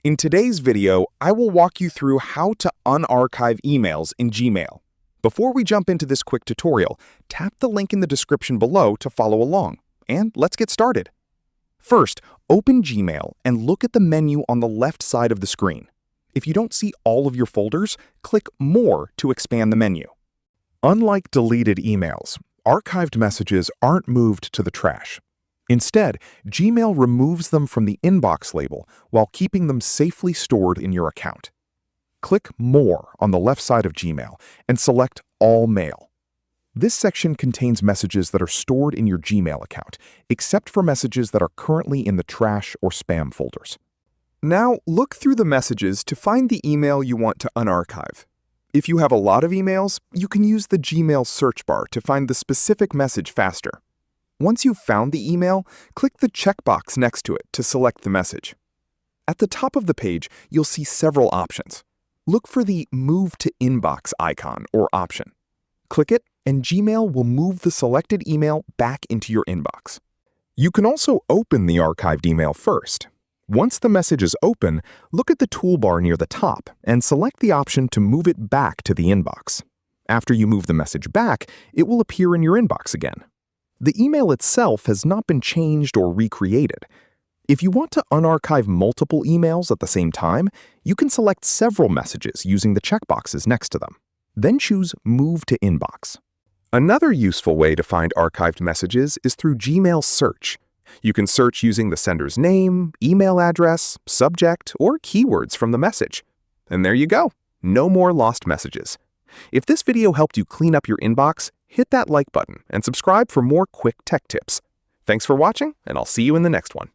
In today's video, I will walk you through how to unarchive emails in Gmail. Before we jump into this quick tutorial, tap the link in the description below to follow along. And let's get started. First, open Gmail and look at the menu on the left side of the screen. If you don't see all of your folders, click More to expand the menu. Unlike deleted emails, archived messages aren't moved to the trash. Instead, Gmail removes them from the inbox label while keeping them safely stored in your account. Click More on the left side of Gmail and select All Mail. This section contains messages that are stored in your Gmail account, except for messages that are currently in the trash or spam folders. Now, look through the messages to find the email you want to unarchive. If you have a lot of emails, you can use the Gmail search bar to find the specific message faster. Once you've found the email, click the checkbox next to it to select the message. At the top of the page, you'll see several options. Look for the Move to Inbox icon or option. Click it, and Gmail will move the selected email back into your inbox. You can also open the archived email first. Once the message is open, look at the toolbar near the top and select the option to move it back to the inbox. After you move the message back, it will appear in your inbox again. The email itself has not been changed or recreated. If you want to unarchive multiple emails at the same time, you can select several messages using the checkboxes next to them. Then choose Move to Inbox. Another useful way to find archived messages is through Gmail Search. You can search using the sender's name, email address, subject, or keywords from the message. And there you go. No more lost messages. If this video helped you clean up your inbox, hit that like button and subscribe for more quick tech tips. Thanks for watching, and I'll see you in the next one.